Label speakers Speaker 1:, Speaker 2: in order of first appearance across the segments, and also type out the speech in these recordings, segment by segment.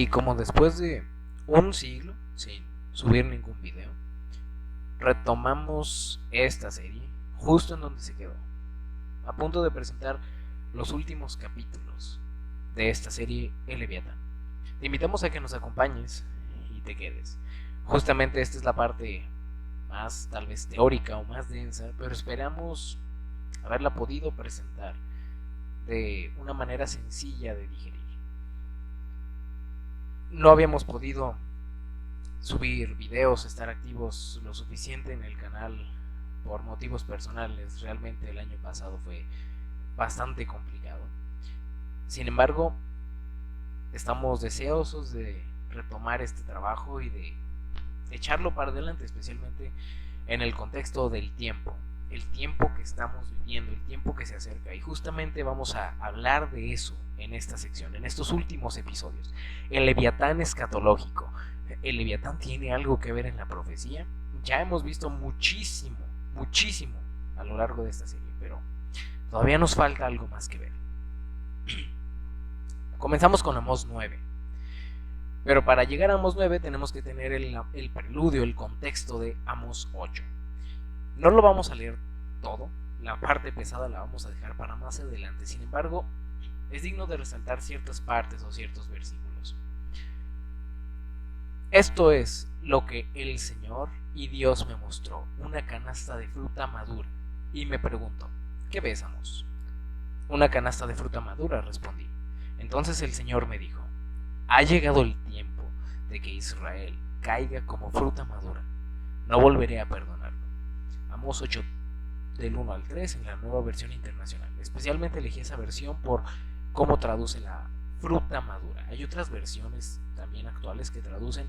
Speaker 1: Y como después de un siglo sin subir ningún video, retomamos esta serie justo en donde se quedó, a punto de presentar los últimos capítulos de esta serie El Leviatán. Te invitamos a que nos acompañes y te quedes. Justamente esta es la parte más tal vez teórica o más densa, pero esperamos haberla podido presentar de una manera sencilla de digerir. No habíamos podido subir videos, estar activos lo suficiente en el canal por motivos personales. Realmente el año pasado fue bastante complicado. Sin embargo, estamos deseosos de retomar este trabajo y de echarlo para adelante, especialmente en el contexto del tiempo, el tiempo que estamos viviendo, el tiempo que se acerca. Y justamente vamos a hablar de eso en esta sección, en estos últimos episodios. El Leviatán escatológico. ¿El Leviatán tiene algo que ver en la profecía? Ya hemos visto muchísimo a lo largo de esta serie, pero todavía nos falta algo más que ver. Comenzamos con Amós 9. Pero para llegar a Amós 9 tenemos que tener el preludio, el contexto de Amós 8. No lo vamos a leer todo, la parte pesada la vamos a dejar para más adelante. Sin embargo, es digno de resaltar ciertas partes o ciertos versículos. Esto es lo que el Señor y Dios me mostró, una canasta de fruta madura. Y me preguntó, ¿qué ves, Amós? Una canasta de fruta madura, respondí. Entonces el Señor me dijo, ha llegado el tiempo de que Israel caiga como fruta madura. No volveré a perdonarlo. Amós 8, del 1 al 3, en la Nueva Versión Internacional. Especialmente elegí esa versión por cómo traduce la fruta madura. Hay otras versiones también actuales que traducen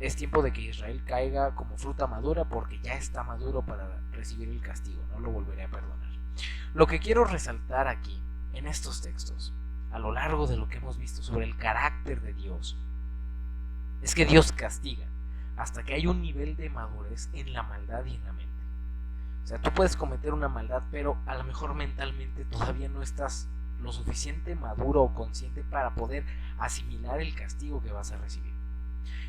Speaker 1: es tiempo de que Israel caiga como fruta madura porque ya está maduro para recibir el castigo. No lo volveré a perdonar. Lo que quiero resaltar aquí, en estos textos, a lo largo de lo que hemos visto sobre el carácter de Dios, es que Dios castiga hasta que hay un nivel de madurez en la maldad y en la mente. O sea, tú puedes cometer una maldad, pero a lo mejor mentalmente todavía no estás lo suficiente maduro o consciente para poder asimilar el castigo que vas a recibir.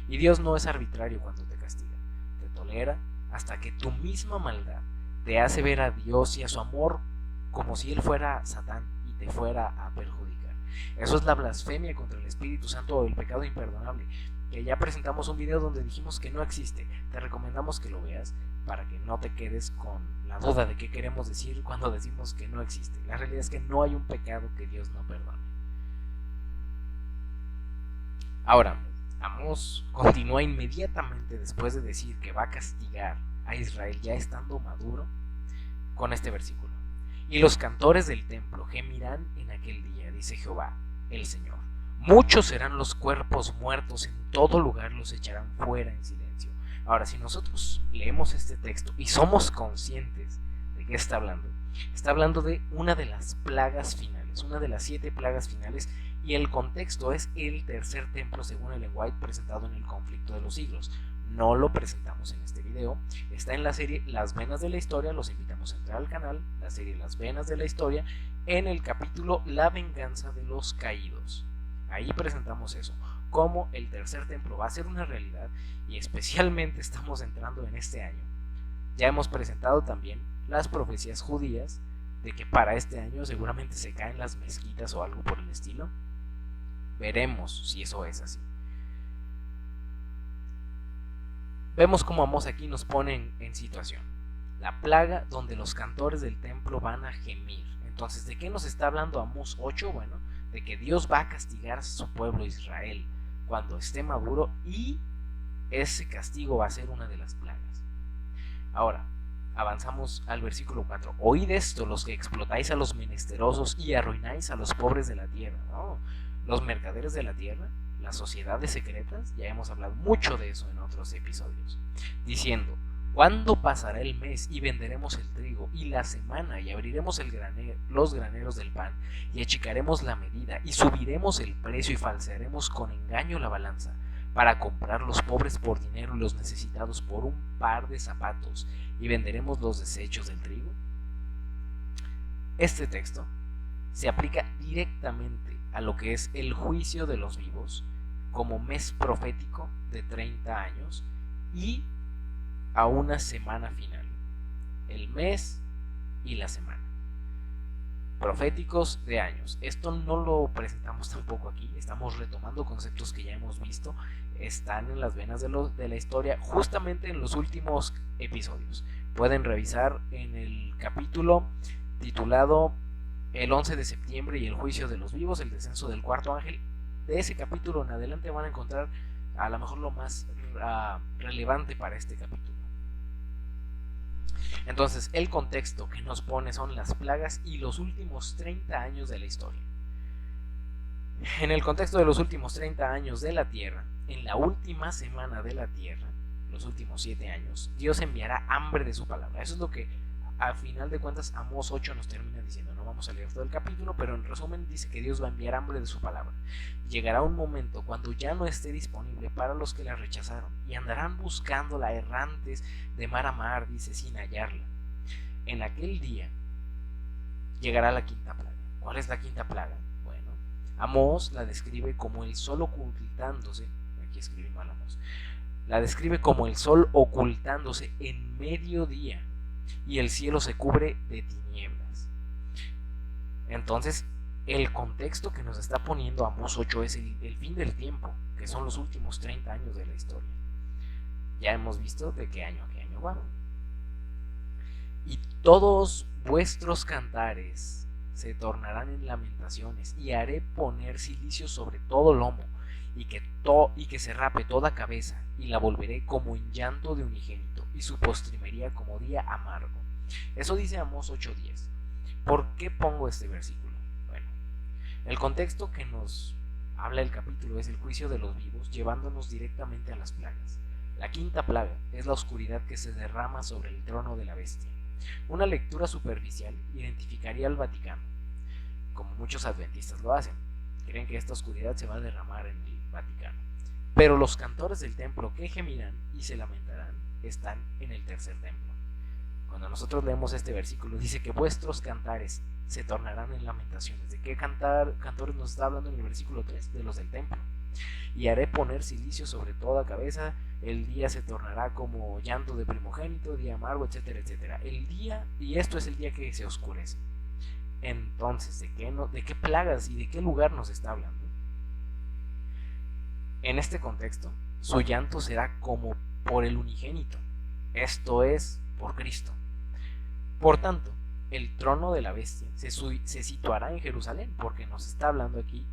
Speaker 1: Y Dios no es arbitrario cuando te castiga, te tolera hasta que tu misma maldad te hace ver a Dios y a su amor como si Él fuera Satán y te fuera a perjudicar. Eso es la blasfemia contra el Espíritu Santo o el pecado imperdonable, que ya presentamos un video donde dijimos que no existe. Te recomendamos que lo veas para que no te quedes con la duda de qué queremos decir cuando decimos que no existe. La realidad es que no hay un pecado que Dios no perdone. Ahora, Amós continúa inmediatamente después de decir que va a castigar a Israel ya estando maduro con este versículo. Y los cantores del templo gemirán en aquel día, dice Jehová, el Señor. Muchos serán los cuerpos muertos, en todo lugar los echarán fuera en silencio. Ahora, si nosotros leemos este texto y somos conscientes de qué está hablando de una de las plagas finales, una de las 7 plagas finales, y el contexto es el tercer templo según Ellen White presentado en el conflicto de los siglos. No lo presentamos en este video, está en la serie Las Venas de la Historia, los invitamos a entrar al canal, la serie Las Venas de la Historia, en el capítulo La Venganza de los Caídos. Ahí presentamos eso, cómo el tercer templo va a ser una realidad y especialmente estamos entrando en este año. Ya hemos presentado también las profecías judías de que para este año seguramente se caen las mezquitas o algo por el estilo. Veremos si eso es así. Vemos cómo Amós aquí nos pone en situación. La plaga donde los cantores del templo van a gemir. Entonces, ¿de qué nos está hablando Amós 8? Bueno, de que Dios va a castigar a su pueblo Israel cuando esté maduro y ese castigo va a ser una de las plagas. Ahora, avanzamos al versículo 4. Oíd esto, los que explotáis a los menesterosos y arruináis a los pobres de la tierra. ¿No? Los mercaderes de la tierra, las sociedades secretas, ya hemos hablado mucho de eso en otros episodios, diciendo, ¿cuándo pasará el mes y venderemos el trigo y la semana y abriremos los graneros del pan y achicaremos la medida y subiremos el precio y falsearemos con engaño la balanza para comprar los pobres por dinero y los necesitados por un par de zapatos y venderemos los desechos del trigo? Este texto se aplica directamente a lo que es el juicio de los vivos como mes profético de 30 años y a una semana final, el mes y la semana. Proféticos de años. Esto no lo presentamos tampoco aquí, estamos retomando conceptos que ya hemos visto, están en las venas de la historia, justamente en los últimos episodios. Pueden revisar en el capítulo titulado El 11 de septiembre y el juicio de los vivos, el descenso del cuarto ángel. De ese capítulo en adelante van a encontrar a lo mejor lo más relevante para este capítulo. Entonces, el contexto que nos pone son las plagas y los últimos 30 años de la historia. En el contexto de los últimos 30 años de la tierra, en la última semana de la tierra, los últimos 7 años, Dios enviará hambre de su palabra. Eso es lo que a final de cuentas Amós 8 nos termina diciendo. No vamos a leer todo el capítulo, pero en resumen dice que Dios va a enviar hambre de su palabra. Llegará un momento cuando ya no esté disponible para los que la rechazaron y andarán buscándola errantes de mar a mar, dice, sin hallarla. En aquel día llegará la quinta plaga. ¿Cuál es la quinta plaga? Bueno, Amós la describe como el sol ocultándose. Aquí escribí mal Amós. La describe como el sol ocultándose en mediodía y el cielo se cubre de tinieblas. Entonces, el contexto que nos está poniendo Amós 8 es el fin del tiempo, que son los últimos 30 años de la historia. Ya hemos visto de qué año a qué año va. Y todos vuestros cantares se tornarán en lamentaciones, y haré poner cilicio sobre todo lomo, y que se rape toda cabeza, y la volveré como en llanto de unigénito, y su postrimería como día amargo. Eso dice Amós 8:10. ¿Por qué pongo este versículo? Bueno, el contexto que nos habla el capítulo es el juicio de los vivos, llevándonos directamente a las plagas. La quinta plaga es la oscuridad que se derrama sobre el trono de la bestia. Una lectura superficial identificaría al Vaticano, como muchos adventistas lo hacen. Creen que esta oscuridad se va a derramar en el Vaticano. Pero los cantores del templo que gemirán y se lamentarán están en el tercer templo. Cuando nosotros leemos este versículo, dice que vuestros cantares se tornarán en lamentaciones. ¿De qué cantores nos está hablando en el versículo 3? De los del templo. Y haré poner cilicio sobre toda cabeza, el día se tornará como llanto de primogénito, día amargo, etcétera, etcétera. El día, y esto es el día que se oscurece. Entonces, ¿de qué plagas y de qué lugar nos está hablando? En este contexto, su llanto será como por el unigénito, esto es, por Cristo. Por tanto, el trono de la bestia se situará en Jerusalén, porque nos está hablando aquí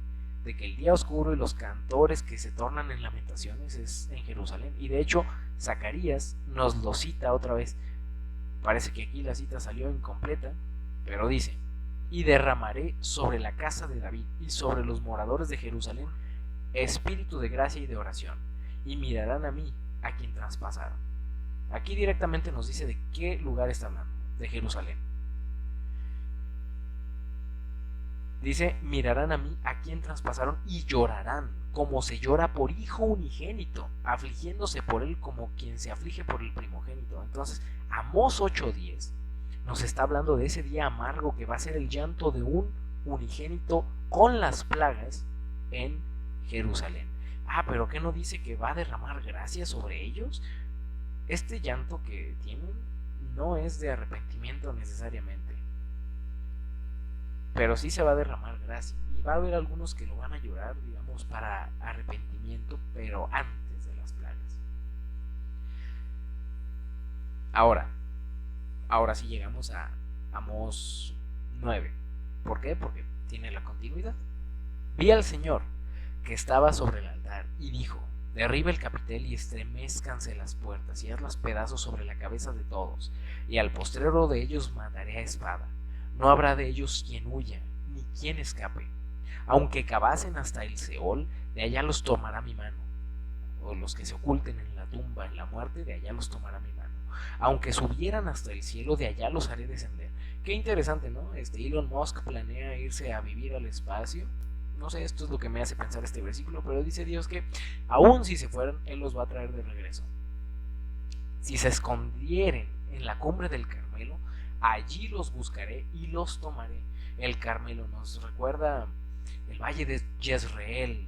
Speaker 1: de que el día oscuro y los cantores que se tornan en lamentaciones es en Jerusalén. Y de hecho, Zacarías nos lo cita otra vez. Parece que aquí la cita salió incompleta, pero dice: y derramaré sobre la casa de David y sobre los moradores de Jerusalén espíritu de gracia y de oración, y mirarán a mí, a quien traspasaron. Aquí directamente nos dice de qué lugar está hablando, de Jerusalén. Dice: mirarán a mí, a quien traspasaron, y llorarán, como se llora por hijo unigénito, afligiéndose por él como quien se aflige por el primogénito. Entonces, Amós 8:10 nos está hablando de ese día amargo que va a ser el llanto de un unigénito con las plagas en Jerusalén. Pero ¿qué no dice que va a derramar gracia sobre ellos? Este llanto que tienen no es de arrepentimiento necesariamente, pero sí se va a derramar gracia, y va a haber algunos que lo van a llorar, digamos, para arrepentimiento, pero antes de las plagas. Ahora sí llegamos a Amós 9. ¿Por qué? Porque tiene la continuidad. Vi al Señor que estaba sobre el altar y dijo: derriba el capitel y estremézcanse las puertas y hazlas pedazos sobre la cabeza de todos, y al postrero de ellos mataré a espada. No habrá de ellos quien huya, ni quien escape. Aunque cavasen hasta el Seol, de allá los tomará mi mano. O los que se oculten en la tumba, en la muerte, de allá los tomará mi mano. Aunque subieran hasta el cielo, de allá los haré descender. Qué interesante, ¿no? Elon Musk planea irse a vivir al espacio. No sé, esto es lo que me hace pensar este versículo, pero dice Dios que aún si se fueran, Él los va a traer de regreso. Si se escondieren en la cumbre del Carmelo, allí los buscaré y los tomaré. El Carmelo nos recuerda el valle de Jezreel,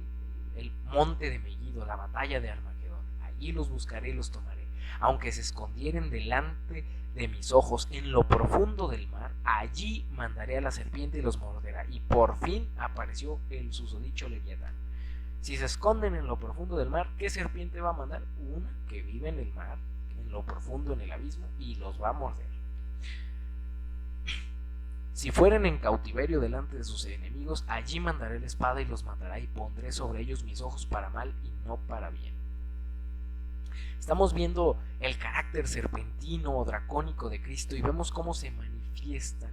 Speaker 1: el monte de Megiddo, la batalla de Armagedón. Allí los buscaré y los tomaré. Aunque se escondieren delante de mis ojos en lo profundo del mar, allí mandaré a la serpiente y los morderá. Y por fin apareció el susodicho Leviatán. Si se esconden en lo profundo del mar, ¿qué serpiente va a mandar? Una que vive en el mar, en lo profundo, en el abismo, y los va a morder. Si fueren en cautiverio delante de sus enemigos, allí mandaré la espada y los matará, y pondré sobre ellos mis ojos para mal y no para bien. Estamos viendo el carácter serpentino o dracónico de Cristo y vemos cómo se manifiesta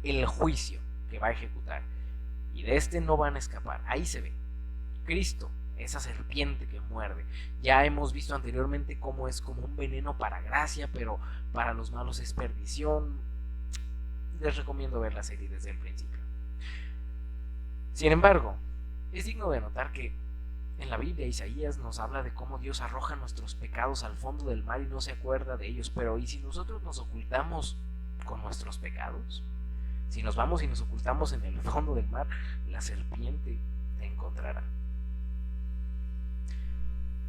Speaker 1: el juicio que va a ejecutar. Y de este no van a escapar. Ahí se ve Cristo, esa serpiente que muerde. Ya hemos visto anteriormente cómo es como un veneno para gracia, pero para los malos es perdición. Les recomiendo ver la serie desde el principio. Sin embargo, es digno de notar que en la Biblia Isaías nos habla de cómo Dios arroja nuestros pecados al fondo del mar y no se acuerda de ellos. Pero ¿y si nosotros nos ocultamos con nuestros pecados? Si nos vamos y nos ocultamos en el fondo del mar, la serpiente te encontrará.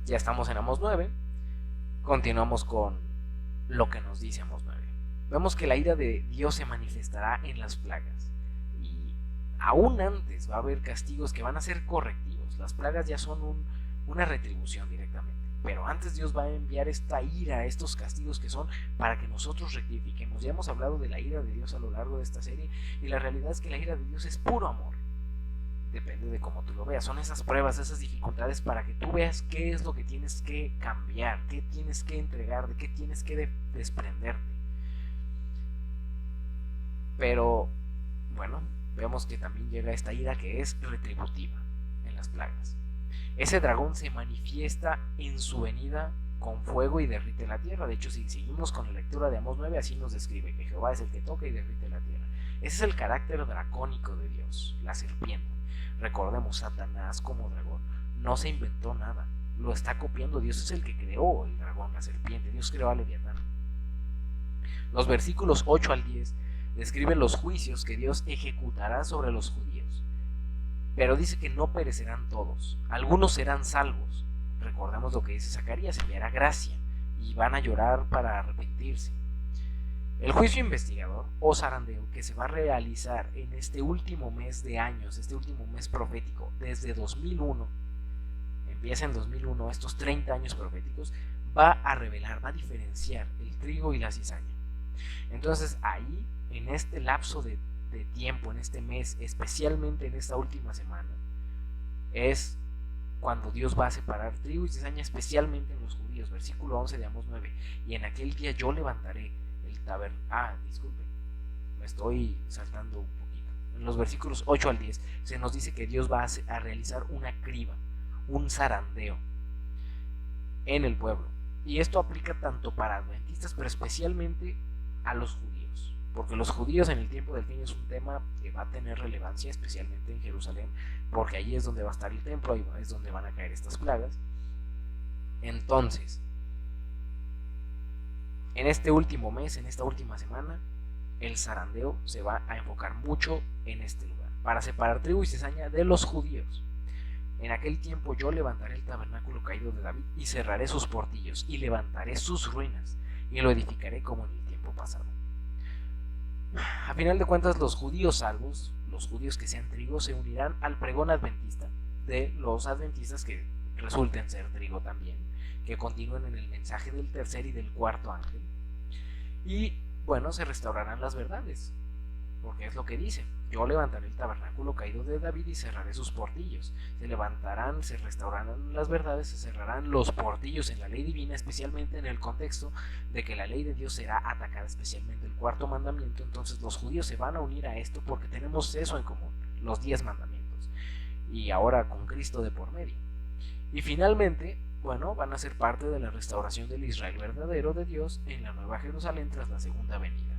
Speaker 1: Ya estamos en Amós 9. Continuamos con lo que nos dice Amós 9. Vemos que la ira de Dios se manifestará en las plagas. Y aún antes va a haber castigos que van a ser correctivos. Las plagas ya son una retribución directamente. Pero antes Dios va a enviar esta ira, estos castigos que son para que nosotros rectifiquemos. Ya hemos hablado de la ira de Dios a lo largo de esta serie. Y la realidad es que la ira de Dios es puro amor. Depende de cómo tú lo veas. Son esas pruebas, esas dificultades para que tú veas qué es lo que tienes que cambiar, qué tienes que entregar, de qué tienes que desprenderte. Pero, bueno, vemos que también llega esta ira que es retributiva en las plagas. Ese dragón se manifiesta en su venida con fuego y derrite la tierra. De hecho, si seguimos con la lectura de Amós 9, así nos describe que Jehová es el que toca y derrite la tierra. Ese es el carácter dracónico de Dios, la serpiente. Recordemos, Satanás como dragón no se inventó nada, lo está copiando. Dios es el que creó el dragón, la serpiente. Dios creó a Leviatán. Los versículos 8 al 10 describen los juicios que Dios ejecutará sobre los judíos, pero dice que no perecerán todos, algunos serán salvos. Recordemos lo que dice Zacarías: enviará gracia y van a llorar para arrepentirse. El juicio investigador o zarandeo que se va a realizar en este último mes de años, este último mes profético, desde 2001, empieza en 2001, estos 30 años proféticos, va a revelar, va a diferenciar el trigo y la cizaña. Entonces ahí, en este lapso de tiempo, en este mes, especialmente en esta última semana, es cuando Dios va a separar trigo y cizaña, especialmente en los judíos. Versículo 11 de Amós 9: y en aquel día yo levantaré el tabernáculo. Disculpen, me estoy saltando un poquito. En los versículos 8 al 10 se nos dice que Dios va a realizar una criba, un zarandeo en el pueblo. Y esto aplica tanto para adventistas, pero especialmente a los judíos, porque los judíos en el tiempo del fin es un tema que va a tener relevancia, especialmente en Jerusalén, porque allí es donde va a estar el templo, ahí es donde van a caer estas plagas. Entonces, en este último mes, en esta última semana, el zarandeo se va a enfocar mucho en este lugar, para separar trigo y cizaña de los judíos. En aquel tiempo yo levantaré el tabernáculo caído de David y cerraré sus portillos y levantaré sus ruinas y lo edificaré como en el tiempo pasado. A final de cuentas, los judíos salvos, los judíos que sean trigo, se unirán al pregón adventista de los adventistas que resulten ser trigo también, que continúen en el mensaje del tercer y del cuarto ángel. Y bueno, se restaurarán las verdades, porque es lo que dice: yo levantaré el tabernáculo caído de David y cerraré sus portillos. Se levantarán, se restaurarán las verdades, se cerrarán los portillos en la ley divina, especialmente en el contexto de que la ley de Dios será atacada, especialmente el cuarto mandamiento. Entonces los judíos se van a unir a esto porque tenemos eso en común, los 10 mandamientos, y ahora con Cristo de por medio. Y finalmente, bueno, van a ser parte de la restauración del Israel verdadero de Dios en la Nueva Jerusalén tras la segunda venida.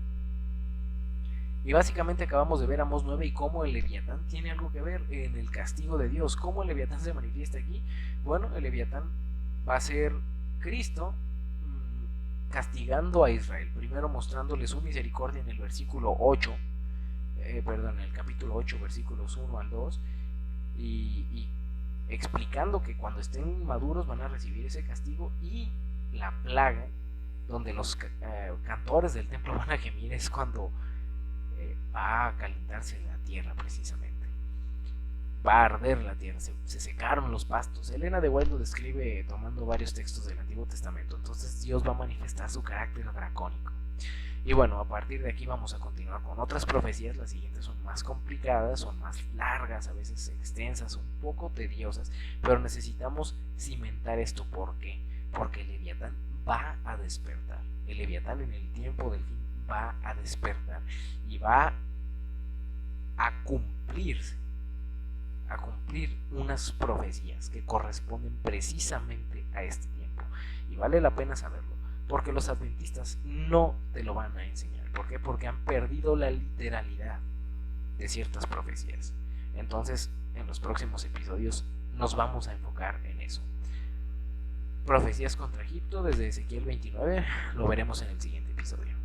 Speaker 1: Y básicamente acabamos de ver Amós 9 y cómo el Leviatán tiene algo que ver en el castigo de Dios. ¿Cómo el Leviatán se manifiesta aquí? Bueno, el Leviatán va a ser Cristo castigando a Israel, primero mostrándoles su misericordia en el versículo 8, en el capítulo 8, versículos 1 al 2, y explicando que cuando estén maduros van a recibir ese castigo, y la plaga, donde los cantores del templo van a gemir, es cuando va a calentarse la tierra precisamente. Va a arder la tierra, se secaron los pastos. Elena de White lo describe tomando varios textos del Antiguo Testamento. Entonces Dios va a manifestar su carácter dracónico. Y bueno, a partir de aquí vamos a continuar con otras profecías. Las siguientes son más complicadas, son más largas, a veces extensas, un poco tediosas, pero necesitamos cimentar esto. ¿Por qué? Porque el Leviatán va a despertar. El Leviatán en el tiempo del fin va a despertar y va a cumplirse, a cumplir unas profecías que corresponden precisamente a este tiempo. Y vale la pena saberlo, porque los adventistas no te lo van a enseñar. ¿Por qué? Porque han perdido la literalidad de ciertas profecías. Entonces, en los próximos episodios nos vamos a enfocar en eso. Profecías contra Egipto desde Ezequiel 29, lo veremos en el siguiente episodio.